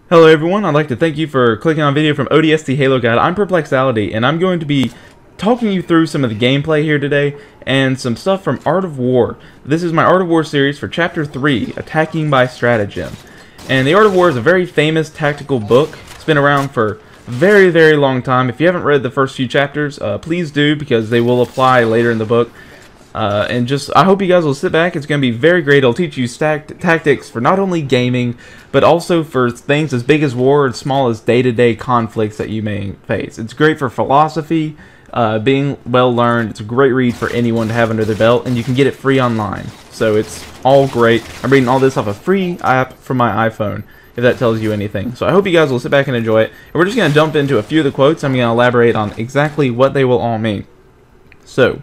Hello everyone, I'd like to thank you for clicking on a video from ODST Halo Guide. I'm Perplexality, and I'm going to be talking you through some of the gameplay here today, and some stuff from Art of War. This is my Art of War series for Chapter 3, Attacking by Stratagem. And the Art of War is a very famous tactical book. It's been around for a very, very long time. If you haven't read the first few chapters, please do, because they will apply later in the book. I hope you guys will sit back. It's going to be very great. It'll teach you tactics for not only gaming, but also for things as big as war and small as day-to-day conflicts that you may face. It's great for philosophy, being well learned. It's a great read for anyone to have under their belt, and you can get it free online. So it's all great. I'm reading all this off a free app from my iPhone, if that tells you anything. So I hope you guys will sit back and enjoy it. And we're just going to jump into a few of the quotes. I'm going to elaborate on exactly what they will all mean. So,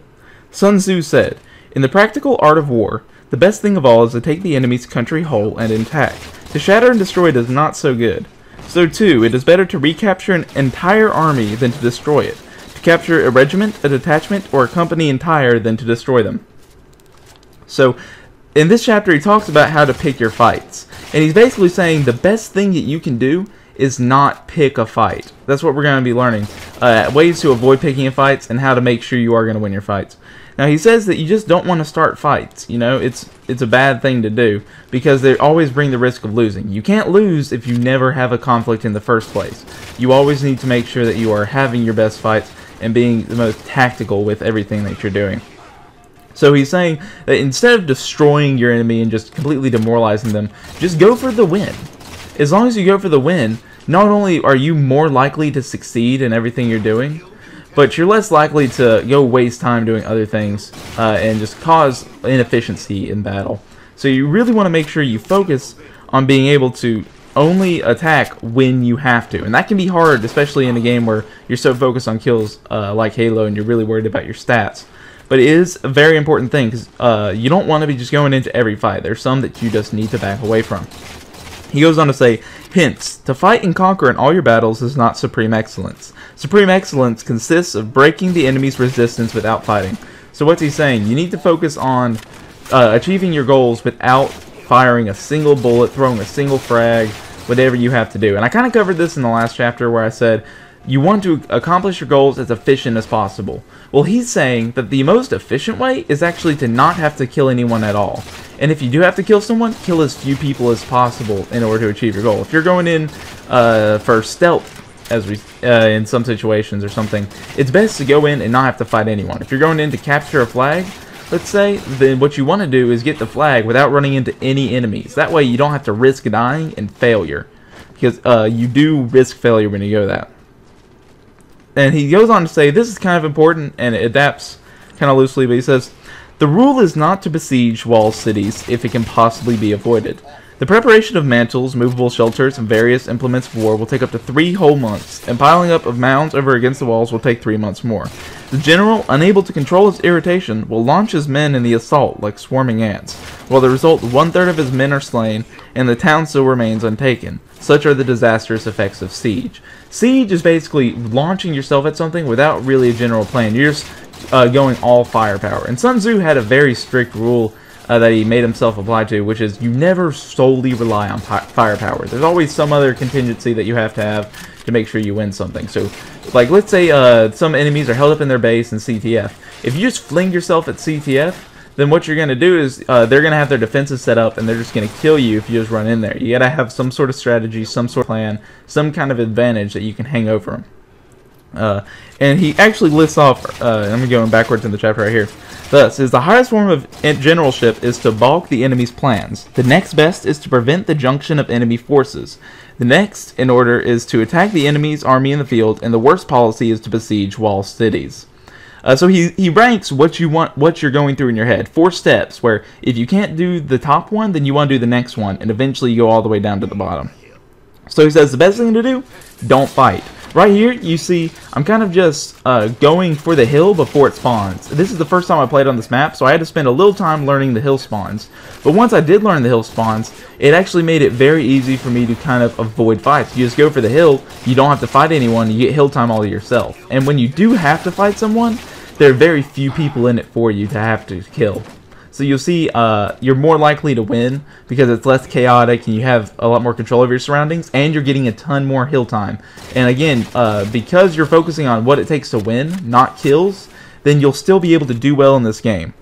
Sun Tzu said, "In the practical art of war, the best thing of all is to take the enemy's country whole and intact. To shatter and destroy is not so good. So too, it is better to recapture an entire army than to destroy it. To capture a regiment, a detachment, or a company entire than to destroy them." So, in this chapter he talks about how to pick your fights. And he's basically saying the best thing that you can do is not pick a fight. That's what we're going to be learning. Ways to avoid picking fights and how to make sure you are going to win your fights. Now he says that you just don't want to start fights. You know, it's a bad thing to do because they always bring the risk of losing. You can't lose if you never have a conflict in the first place. You always need to make sure that you are having your best fights and being the most tactical with everything that you're doing. So he's saying that instead of destroying your enemy and just completely demoralizing them, just go for the win. As long as you go for the win, not only are you more likely to succeed in everything you're doing, but you're less likely to go waste time doing other things and just cause inefficiency in battle. So you really want to make sure you focus on being able to only attack when you have to. And that can be hard, especially in a game where you're so focused on kills like Halo and you're really worried about your stats. But it is a very important thing because you don't want to be just going into every fight. There's some that you just need to back away from. He goes on to say, "Hence, to fight and conquer in all your battles is not supreme excellence. Supreme excellence consists of breaking the enemy's resistance without fighting." So what's he saying? You need to focus on achieving your goals without firing a single bullet, throwing a single frag, whatever you have to do. And I kind of covered this in the last chapter where I said you want to accomplish your goals as efficient as possible. Well, he's saying that the most efficient way is actually to not have to kill anyone at all. And if you do have to kill someone, kill as few people as possible in order to achieve your goal. If you're going in for stealth, as we in some situations or something, it's best to go in and not have to fight anyone. If you're going in to capture a flag, let's say, then what you want to do is get the flag without running into any enemies. That way you don't have to risk dying and failure. Because you do risk failure when you go that. And he goes on to say, this is kind of important, and it adapts kind of loosely, but he says, "The rule is not to besiege walled cities if it can possibly be avoided. The preparation of mantles, movable shelters, and various implements of war will take up to 3 whole months, and piling up of mounds over against the walls will take 3 months more. The general, unable to control his irritation, will launch his men in the assault like swarming ants, while the result 1/3 of his men are slain, and the town still remains untaken. Such are the disastrous effects of siege." Siege is basically launching yourself at something without really a general plan. You're just going all firepower. And Sun Tzu had a very strict rule that he made himself apply to, which is you never solely rely on firepower. There's always some other contingency that you have to make sure you win something. So, like, let's say some enemies are held up in their base in CTF. If you just fling yourself at CTF, then what you're going to do is they're going to have their defenses set up and they're just going to kill you if you just run in there. You got to have some sort of strategy, some sort of plan, some kind of advantage that you can hang over them. And he actually lists off, I'm going backwards in the chapter right here. Thus, is the highest form of generalship is to balk the enemy's plans. The next best is to prevent the junction of enemy forces. The next in order is to attack the enemy's army in the field, and the worst policy is to besiege walled cities. So he ranks what you're going through in your head. 4 steps, where if you can't do the top one, then you want to do the next one, and eventually you go all the way down to the bottom. So he says the best thing to do, don't fight. Right here, you see, I'm kind of just going for the hill before it spawns. This is the first time I played on this map, so I had to spend a little time learning the hill spawns. But once I did learn the hill spawns, it actually made it very easy for me to kind of avoid fights. You just go for the hill, you don't have to fight anyone, you get hill time all to yourself. And when you do have to fight someone, there are very few people in it for you to have to kill. So you'll see you're more likely to win because it's less chaotic and you have a lot more control over your surroundings, and you're getting a ton more hill time. And again, because you're focusing on what it takes to win, not kills, then you'll still be able to do well in this game.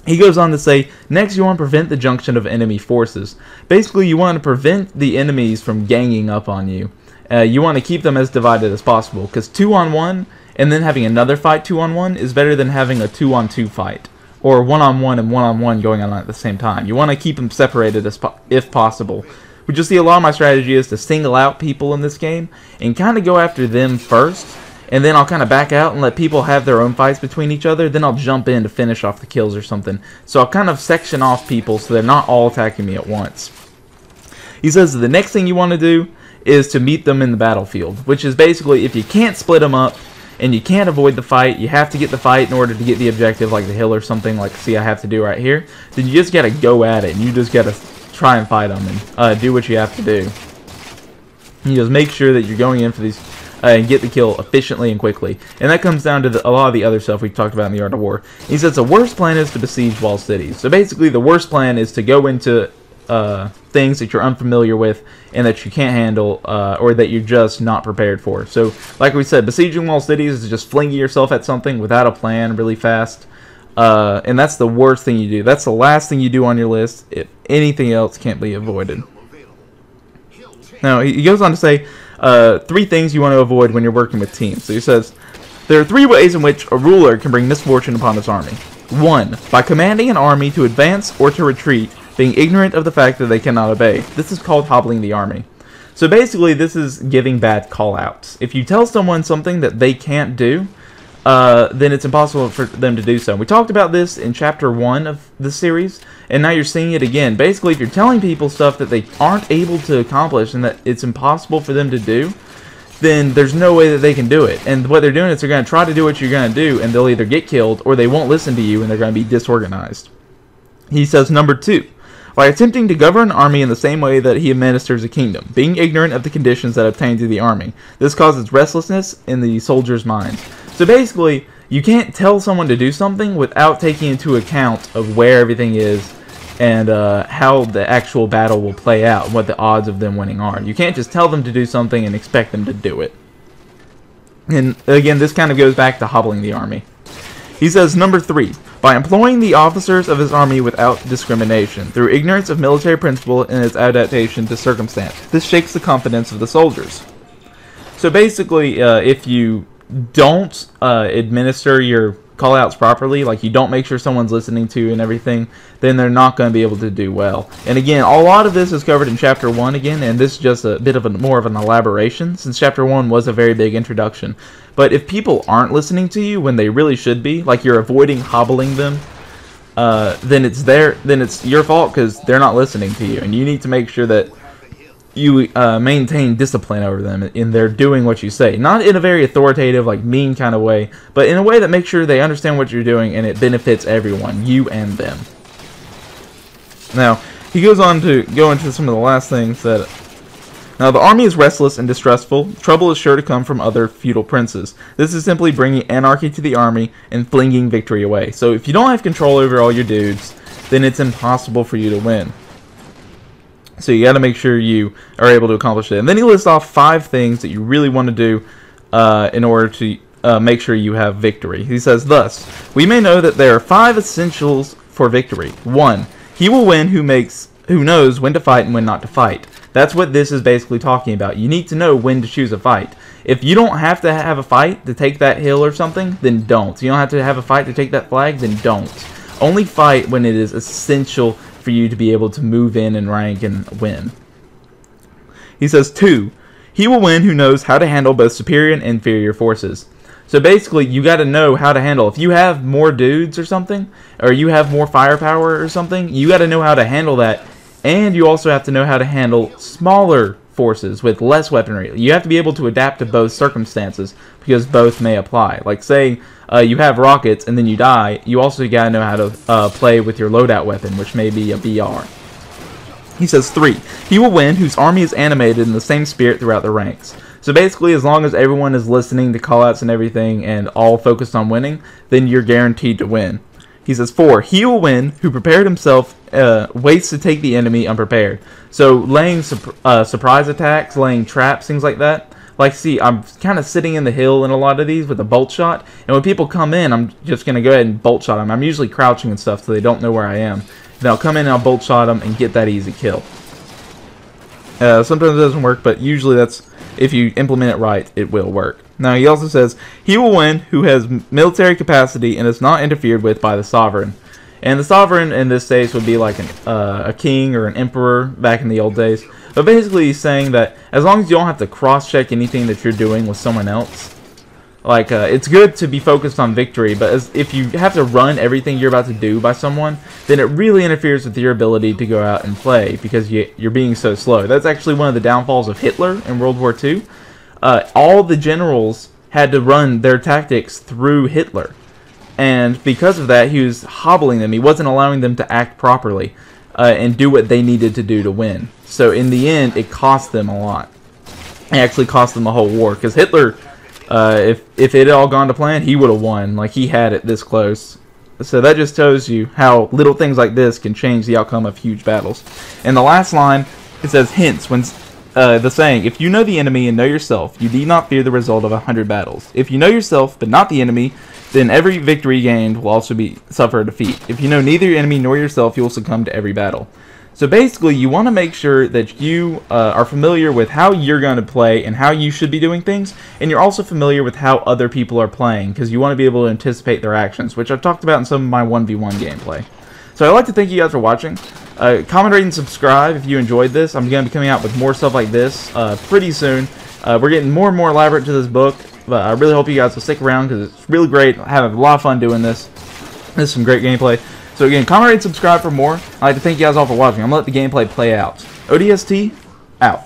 He goes on to say, next you want to prevent the junction of enemy forces. Basically, you want to prevent the enemies from ganging up on you. You want to keep them as divided as possible, because 2-on-1 and then having another fight 2-on-1 is better than having a 2-on-2 fight, or 1-on-1 and 1-on-1 going on at the same time. You want to keep them separated if possible. But you'll see a lot of my strategy is to single out people in this game and kind of go after them first, and then I'll kind of back out and let people have their own fights between each other. Then I'll jump in to finish off the kills or something. So I'll kind of section off people so they're not all attacking me at once. He says the next thing you want to do is to meet them in the battlefield, which is basically if you can't split them up and you can't avoid the fight, you have to get the fight in order to get the objective, like the hill or something, like see I have to do right here, then you just got to go at it and you just got to try and fight them and do what you have to do. You just make sure that you're going in for these and get the kill efficiently and quickly. And that comes down to a lot of the other stuff we talked about in the Art of War. He says the worst plan is to besiege walled cities. So basically the worst plan is to go into things that you're unfamiliar with and that you can't handle or that you're just not prepared for. So like we said, besieging walled cities is just flinging yourself at something without a plan really fast. And that's the worst thing you do. That's the last thing you do on your list if anything else can't be avoided. Now he goes on to say 3 things you want to avoid when you're working with teams. So he says, there are 3 ways in which a ruler can bring misfortune upon his army. 1. By commanding an army to advance or to retreat, being ignorant of the fact that they cannot obey. This is called hobbling the army. So basically this is giving bad call-outs. If you tell someone something that they can't do, then it's impossible for them to do so. We talked about this in chapter 1 of the series, and now you're seeing it again. Basically, if you're telling people stuff that they aren't able to accomplish and that it's impossible for them to do, then there's no way that they can do it. And what they're doing is they're going to try to do what you're going to do, and they'll either get killed or they won't listen to you and they're going to be disorganized. He says, number 2, by attempting to govern an army in the same way that he administers a kingdom, being ignorant of the conditions that obtain to the army. This causes restlessness in the soldiers' minds. So basically, you can't tell someone to do something without taking into account of where everything is and how the actual battle will play out, what the odds of them winning are. You can't just tell them to do something and expect them to do it. And again, this kind of goes back to hobbling the army. He says, number 3, by employing the officers of his army without discrimination, through ignorance of military principle and its adaptation to circumstance. This shakes the confidence of the soldiers. So basically, if you don't administer your callouts properly, like you don't make sure someone's listening to you and everything, then they're not going to be able to do well. And again, a lot of this is covered in chapter 1 again, and this is just a bit of more of an elaboration, since chapter 1 was a very big introduction. But if people aren't listening to you when they really should be, like you're avoiding hobbling them, then it's your fault because they're not listening to you, and you need to make sure that you maintain discipline over them in their doing what you say. Not in a very authoritative, like mean kind of way, but in a way that makes sure they understand what you're doing and it benefits everyone, you and them. Now, he goes on to go into some of the last things that... Now, the army is restless and distrustful. Trouble is sure to come from other feudal princes. This is simply bringing anarchy to the army and flinging victory away. So if you don't have control over all your dudes, then it's impossible for you to win. So you got to make sure you are able to accomplish it. And then he lists off 5 things that you really want to do in order to make sure you have victory. He says, thus, we may know that there are 5 essentials for victory. 1, he will win who knows when to fight and when not to fight. That's what this is basically talking about. You need to know when to choose a fight. If you don't have to have a fight to take that hill or something, then don't. You don't have to have a fight to take that flag, then don't. Only fight when it is essential for you to be able to move in and rank and win. He says 2, he will win who knows how to handle both superior and inferior forces. So basically, you got to know how to handle. If you have more dudes or something, or you have more firepower or something, you got to know how to handle that. And you also have to know how to handle smaller forces with less weaponry. You have to be able to adapt to both circumstances because both may apply. Like say you have rockets and then you die, you also got to know how to play with your loadout weapon, which may be a BR. He says 3, he will win whose army is animated in the same spirit throughout the ranks. So basically, as long as everyone is listening to callouts and everything and all focused on winning, then you're guaranteed to win. He says 4. He will win who prepared himself, waits to take the enemy unprepared. So laying surprise attacks, laying traps, things like that. Like, see, I'm kind of sitting in the hill in a lot of these with a bolt shot. And when people come in, I'm just going to go ahead and bolt shot them. I'm usually crouching and stuff so they don't know where I am. Then I'll come in and I'll bolt shot them and get that easy kill. Sometimes it doesn't work, but usually that's, if you implement it right, it will work. Now, he also says, he will win who has military capacity and is not interfered with by the sovereign. And the sovereign in this case would be like a king or an emperor back in the old days. But basically he's saying that as long as you don't have to cross-check anything that you're doing with someone else, like, it's good to be focused on victory, but if you have to run everything you're about to do by someone, then it really interferes with your ability to go out and play because you're being so slow. That's actually one of the downfalls of Hitler in World War II. All the generals had to run their tactics through Hitler. And because of that, he was hobbling them. He wasn't allowing them to act properly and do what they needed to do to win. So in the end, it cost them a lot. It actually cost them a whole war. Because Hitler, if it had all gone to plan, he would have won. Like, he had it this close. So that just tells you how little things like this can change the outcome of huge battles. And the last line, it says, hence, when the saying, if you know the enemy and know yourself, you need not fear the result of 100 battles. If you know yourself, but not the enemy, then every victory gained will also suffer a defeat. If you know neither your enemy nor yourself, you will succumb to every battle. So basically, you want to make sure that you are familiar with how you're going to play and how you should be doing things, and you're also familiar with how other people are playing, because you want to be able to anticipate their actions, which I've talked about in some of my 1v1 gameplay. So I'd like to thank you guys for watching. Comment, rate, and subscribe if you enjoyed this. I'm going to be coming out with more stuff like this pretty soon. We're getting more and more elaborate to this book, but I really hope you guys will stick around because it's really great. I have a lot of fun doing this. This is some great gameplay. So again, comment, rate, and subscribe for more. I'd like to thank you guys all for watching. I'm going to let the gameplay play out. ODST, out.